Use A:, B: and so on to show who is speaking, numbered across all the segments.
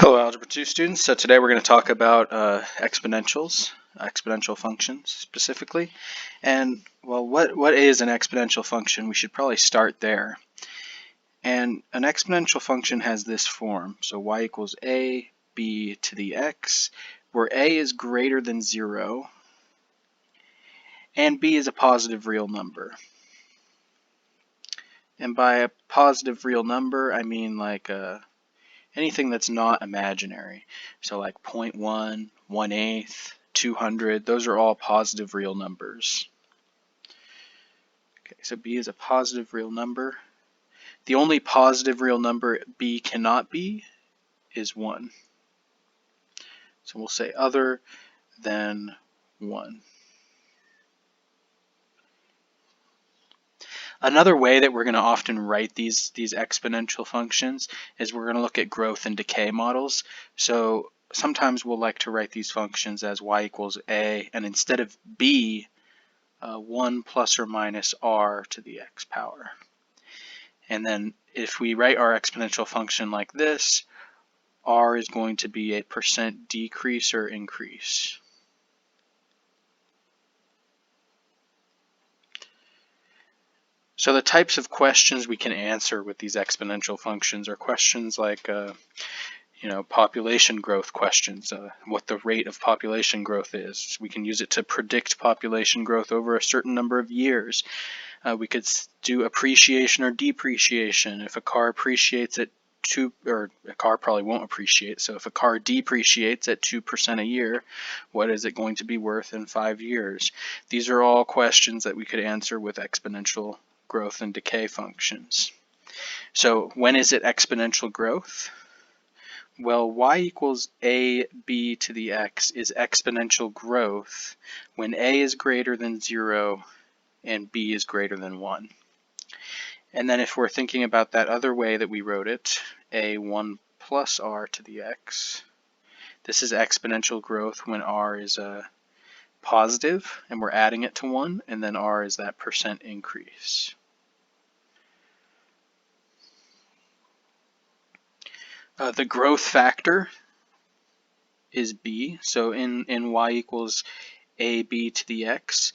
A: Hello, Algebra 2 students. So today we're going to talk about exponentials, exponential functions specifically. And, well, what is an exponential function? We should probably start there. And an exponential function has this form. So y equals a b to the x, where a is greater than 0 and b is a positive real number. And by a positive real number, I mean like anything that's not imaginary. So like 0.1, 1/8, 200, those are all positive real numbers. Okay, so b is a positive real number. The only positive real number b cannot be is 1. So we'll say other than 1. Another way that we're going to often write these exponential functions is we're going to look at growth and decay models. So sometimes we'll like to write these functions as y equals a, and instead of b, 1 plus or minus r to the x power. And then if we write our exponential function like this, r is going to be a % decrease or increase. So the types of questions we can answer with these exponential functions are questions like population growth questions, what the rate of population growth is. We can use it to predict population growth over a certain number of years. We could do appreciation or depreciation. If a car appreciates at a car probably won't appreciate, so if a car depreciates at 2% a year, what is it going to be worth in 5 years? These are all questions that we could answer with exponential growth and decay functions. So when is it exponential growth? Well, y equals a b to the x is exponential growth when a is greater than 0 and b is greater than 1. And then if we're thinking about that other way that we wrote it, a 1 plus r to the x, this is exponential growth when r is positive and we're adding it to 1, and then r is that % increase. The growth factor is b, so in y equals ab to the x,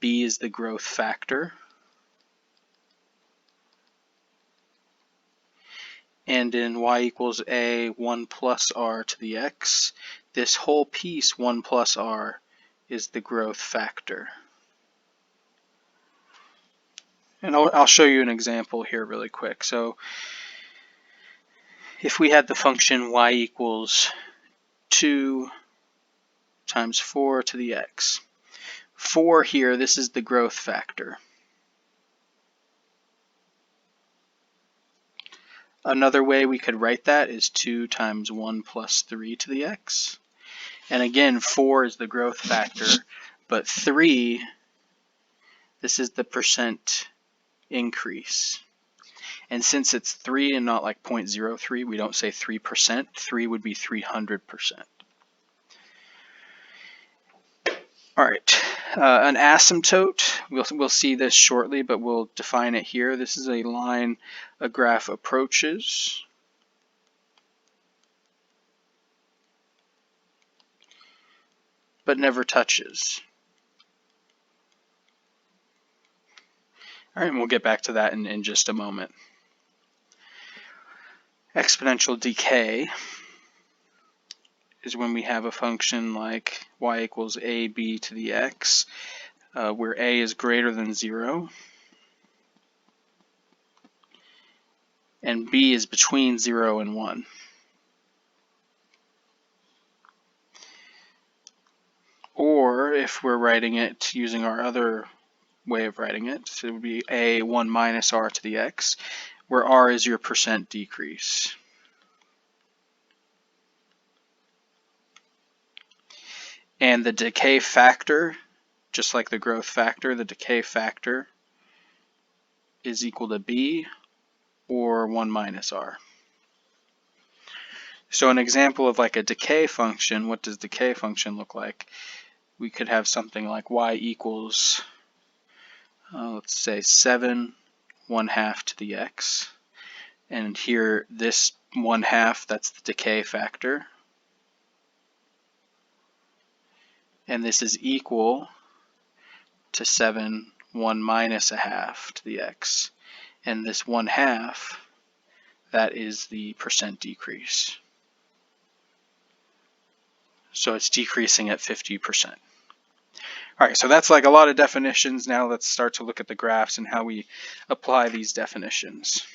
A: b is the growth factor. And in y equals a 1 plus r to the x, this whole piece 1 plus r is the growth factor. And I'll show you an example here really quick. So if we had the function y equals 2 times 4 to the x, 4 here, this is the growth factor. Another way we could write that is 2 times 1 plus 3 to the x. And again, 4 is the growth factor, but 3, this is the % increase. And since it's 3 and not like 0.03, we don't say 3%. 3 would be 300%. All right, an asymptote, we'll see this shortly, but we'll define it here. This is a line a graph approaches but never touches. All right, and we'll get back to that in just a moment. Exponential decay is when we have a function like y equals ab to the x, where a is greater than 0 and b is between 0 and 1. Or if we're writing it using our other way of writing it, so it would be a 1 minus r to the x, where r is your % decrease. And the decay factor, just like the growth factor, the decay factor is equal to b or 1 minus r. So an example of like a decay function, what does decay function look like? We could have something like y equals, let's say 7 1/2 to the x. And here this 1/2, that's the decay factor. And this is equal to 7, 1 minus 1/2 to the x. And this 1/2, that is the percent decrease. So it's decreasing at 50%. All right, so that's like a lot of definitions. Now let's start to look at the graphs and how we apply these definitions.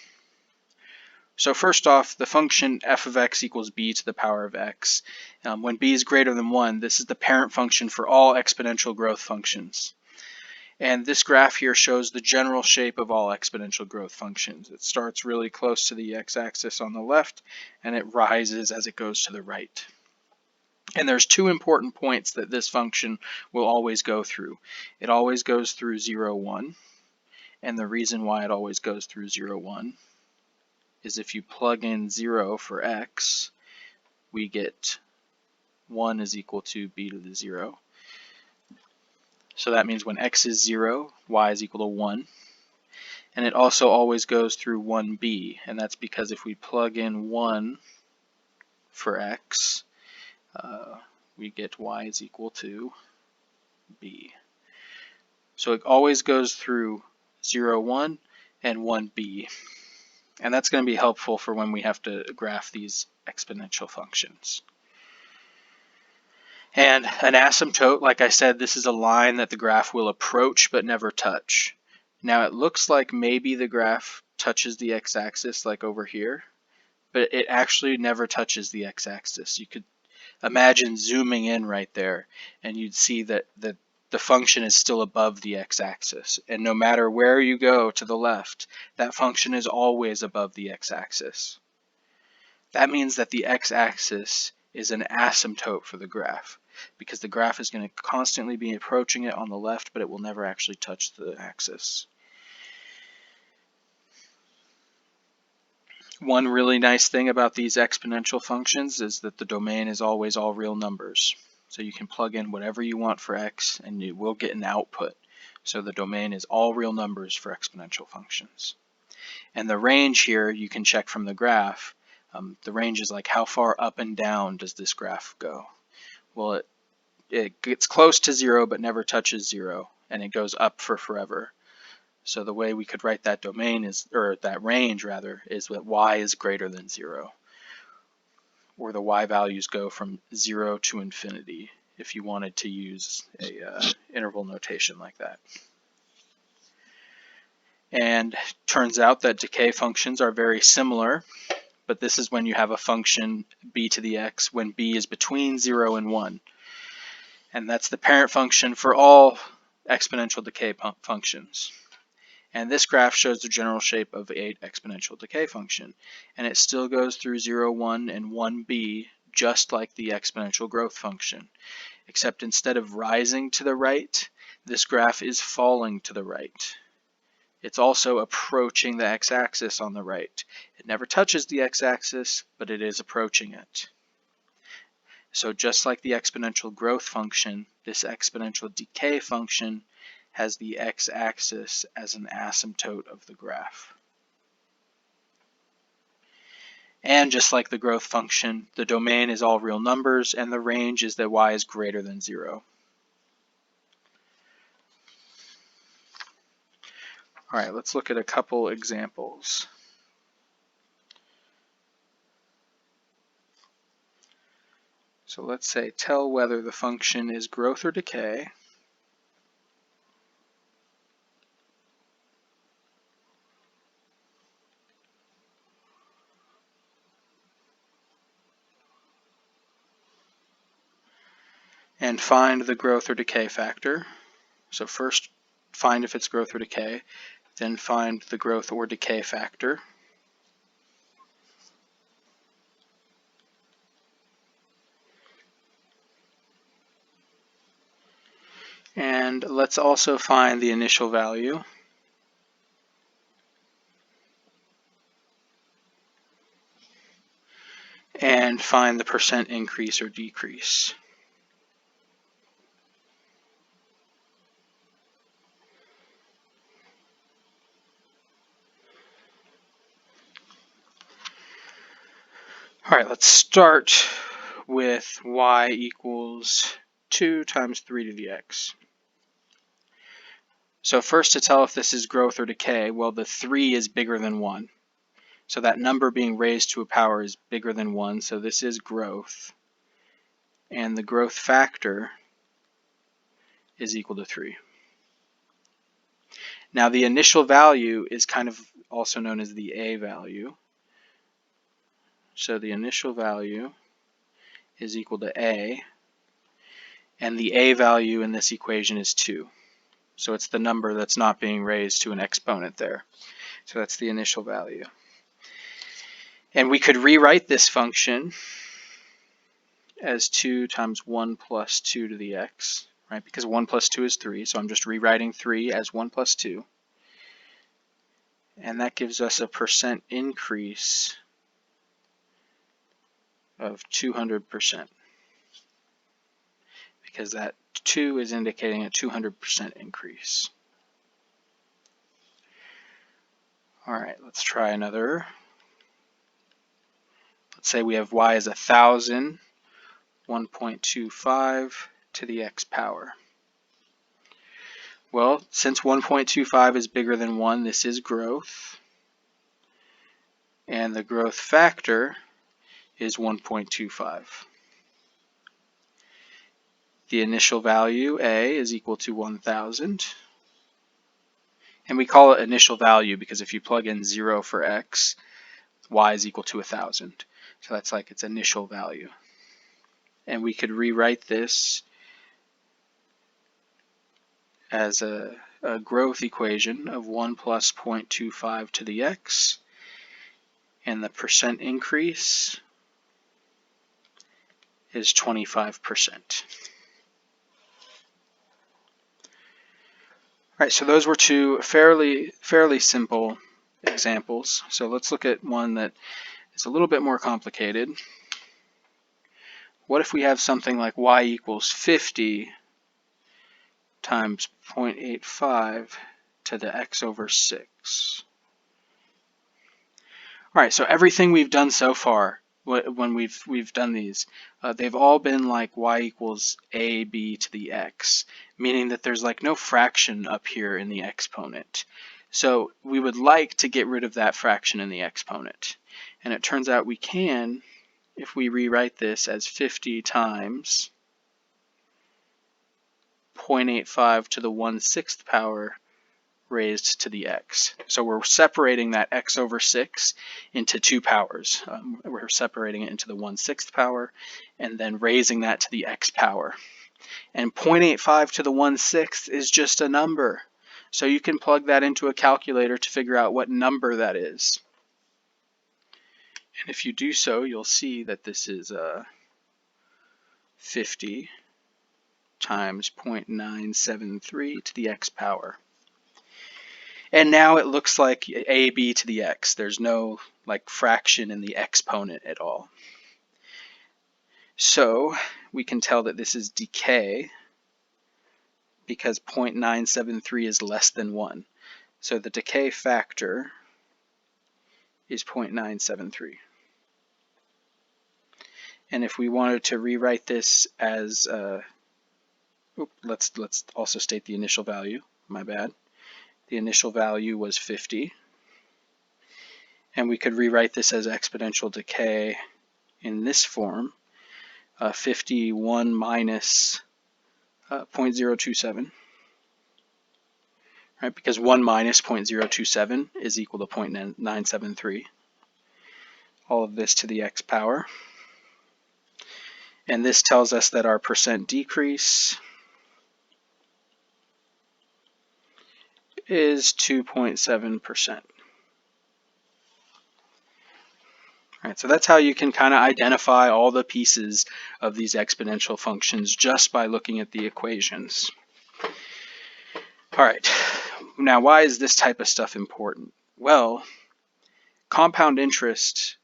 A: So first off, the function f of x equals b to the power of x. When b is greater than 1, this is the parent function for all exponential growth functions. And this graph here shows the general shape of all exponential growth functions. It starts really close to the x-axis on the left, and it rises as it goes to the right. And there's two important points that this function will always go through. It always goes through 0, 1. And the reason why it always goes through 0, 1 is if you plug in 0 for x, we get 1 is equal to b to the 0. So that means when x is 0, y is equal to 1. And it also always goes through 1b, and that's because if we plug in 1 for x, we get y is equal to b. So it always goes through 0, 1 and 1b. And that's going to be helpful for when we have to graph these exponential functions. And an asymptote, like I said, this is a line that the graph will approach but never touch. Now it looks like maybe the graph touches the x-axis like over here, but it actually never touches the x-axis. You could imagine zooming in right there, and you'd see that the function is still above the x-axis. And no matter where you go to the left, that function is always above the x-axis. That means that the x-axis is an asymptote for the graph, because the graph is going to constantly be approaching it on the left, but it will never actually touch the axis. One really nice thing about these exponential functions is that the domain is always all real numbers. So you can plug in whatever you want for x and you will get an output. So the domain is all real numbers for exponential functions. And the range here you can check from the graph. The range is like how far up and down does this graph go? Well, it gets close to 0 but never touches 0, and it goes up for forever. So the way we could write that domain is, or that range rather, is that y is greater than 0, or the y values go from 0 to infinity if you wanted to use a interval notation like that. And turns out that decay functions are very similar, but this is when you have a function b to the x when b is between 0 and 1. And that's the parent function for all exponential decay functions. And this graph shows the general shape of an exponential decay function. And it still goes through 0, 1, and 1b, just like the exponential growth function. Except instead of rising to the right, this graph is falling to the right. It's also approaching the x-axis on the right. It never touches the x-axis, but it is approaching it. So just like the exponential growth function, this exponential decay function has the x-axis as an asymptote of the graph. And just like the growth function, the domain is all real numbers, and the range is that y is greater than 0. All right, let's look at a couple examples. So let's say tell whether the function is growth or decay. And find the growth or decay factor. So first find if it's growth or decay, then find the growth or decay factor. And let's also find the initial value. And find the percent increase or decrease. All right, let's start with y equals 2 times 3 to the x. So first, to tell if this is growth or decay, well, the 3 is bigger than 1. So that number being raised to a power is bigger than 1, so this is growth. And the growth factor is equal to 3. Now the initial value is kind of also known as the A value. So the initial value is equal to A, and the A value in this equation is 2. So it's the number that's not being raised to an exponent there. So that's the initial value. And we could rewrite this function as 2 times 1 plus 2 to the x, right? Because 1 plus 2 is 3, so I'm just rewriting 3 as 1 plus 2. And that gives us a percent increase of 200%. Because that 2 is indicating a 200% increase. All right, let's try another. Let's say we have y as 1,000, 1.25 to the x power. Well, since 1.25 is bigger than 1, this is growth. And the growth factor is 1.25. The initial value, A, is equal to 1,000. And we call it initial value because if you plug in 0 for x, y is equal to 1,000. So that's like its initial value. And we could rewrite this as a growth equation of 1 plus 0.25 to the x. And the percent increase is 25%. All right, so those were two fairly simple examples. So let's look at one that is a little bit more complicated. What if we have something like y equals 50 times 0.85 to the x over 6? All right, so everything we've done so far, when we've done these, they've all been like y equals ab to the x, meaning that there's like no fraction up here in the exponent. So we would like to get rid of that fraction in the exponent. And it turns out we can if we rewrite this as 50 times 0.85 to the 1/6 power raised to the x. So we're separating that x over 6 into two powers. We're separating it into the 1/6 power and then raising that to the x power. And 0.85 to the 1/6 is just a number. So you can plug that into a calculator to figure out what number that is. And if you do so, you'll see that this is 50 times 0.973 to the x power. And now it looks like ab to the x. There's no like fraction in the exponent at all. So we can tell that this is decay because 0.973 is less than 1. So the decay factor is 0.973. And if we wanted to rewrite this as, let's also state the initial value, my bad. The initial value was 50. And we could rewrite this as exponential decay in this form, 51 minus 0.027. Right, because 1 minus 0.027 is equal to 0.973. All of this to the x power. And this tells us that our percent decrease is 2.7%. Right, so that's how you can kind of identify all the pieces of these exponential functions just by looking at the equations. All right, now why is this type of stuff important? Well, compound interest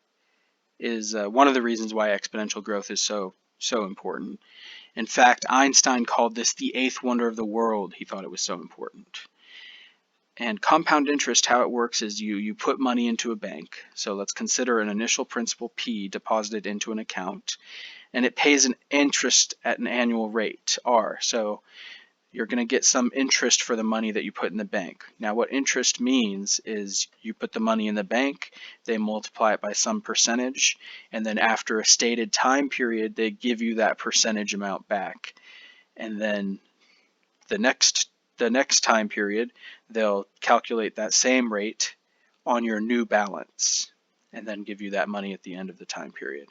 A: is one of the reasons why exponential growth is so important. In fact, Einstein called this the eighth wonder of the world. He thought it was so important. And compound interest, how it works is you put money into a bank. So let's consider an initial principal P deposited into an account, and it pays an interest at an annual rate, R. So you're going to get some interest for the money that you put in the bank. Now what interest means is you put the money in the bank, they multiply it by some percentage, and then after a stated time period, they give you that percentage amount back. And then the next time period, they'll calculate that same rate on your new balance and then give you that money at the end of the time period.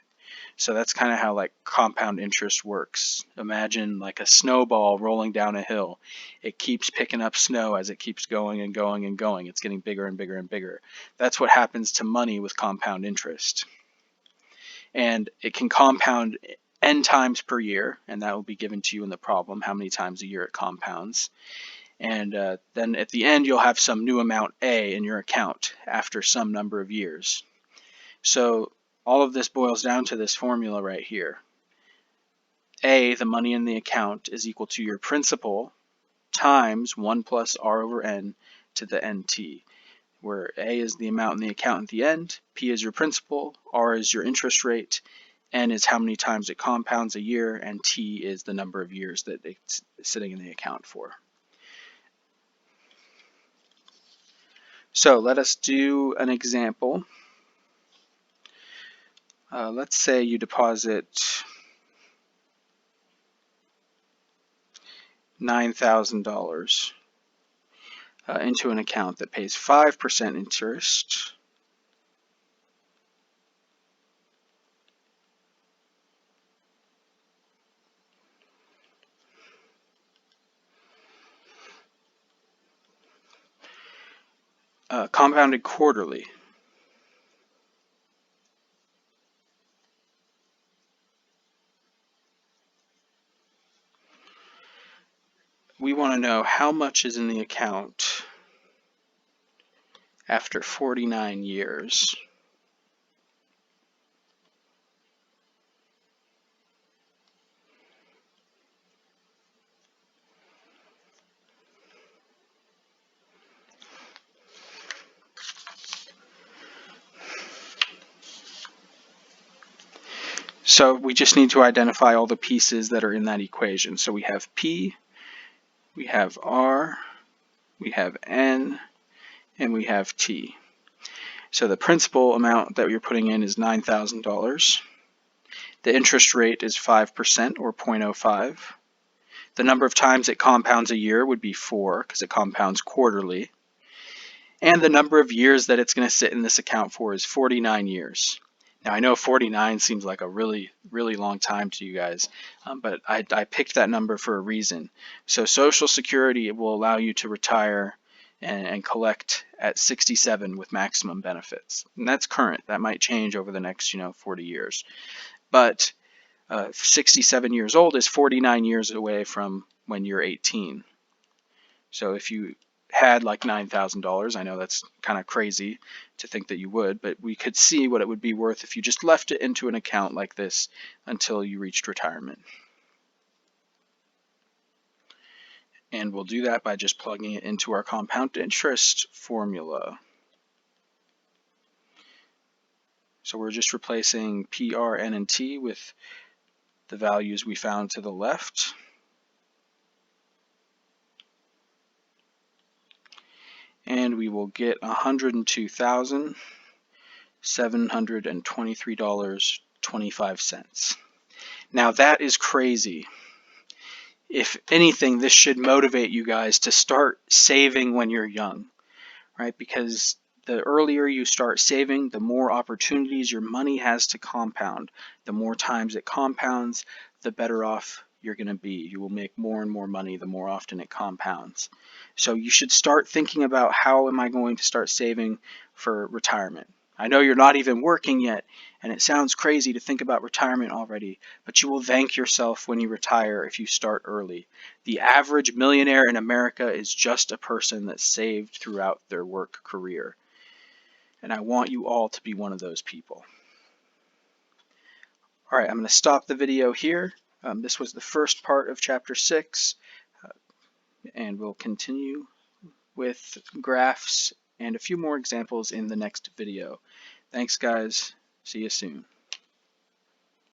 A: So that's kind of how like compound interest works. Imagine like a snowball rolling down a hill. It keeps picking up snow as it keeps going and going and going. It's getting bigger and bigger and bigger. That's what happens to money with compound interest. And it can compound n times per year, and that will be given to you in the problem, how many times a year it compounds. And then at the end, you'll have some new amount A in your account after some number of years. So all of this boils down to this formula right here. A, the money in the account, is equal to your principal times 1 plus R over N to the NT, where A is the amount in the account at the end, P is your principal, R is your interest rate, N is how many times it compounds a year, and T is the number of years that it's sitting in the account for. So let us do an example. Let's say you deposit $9,000 into an account that pays 5% interest. Compounded quarterly. We want to know how much is in the account after 49 years. So we just need to identify all the pieces that are in that equation. So we have P, we have R, we have N, and we have T. So the principal amount that you're putting in is $9,000. The interest rate is 5% or 0.05. The number of times it compounds a year would be 4 because it compounds quarterly. And the number of years that it's going to sit in this account for is 49 years. Now I know 49 seems like a really, really long time to you guys, but I picked that number for a reason. So Social Security will allow you to retire and collect at 67 with maximum benefits. And that's current. That might change over the next 40 years. But 67 years old is 49 years away from when you're 18. So if you had like $9,000, I know that's kind of crazy to think that you would, but we could see what it would be worth if you just left it into an account like this until you reached retirement. And we'll do that by just plugging it into our compound interest formula. So we're just replacing P, R, N, and T with the values we found to the left. And we will get $102,723.25. Now that is crazy. If anything, this should motivate you guys to start saving when you're young, right? Because the earlier you start saving, the more opportunities your money has to compound. The more times it compounds, the better off you're going to be. You will make more and more money the more often it compounds. So you should start thinking about, how am I going to start saving for retirement? I know you're not even working yet, and it sounds crazy to think about retirement already, but you will thank yourself when you retire if you start early. The average millionaire in America is just a person that saved throughout their work career. And I want you all to be one of those people. All right, I'm going to stop the video here. This was the first part of Chapter 6, and we'll continue with graphs and a few more examples in the next video. Thanks guys, see you soon.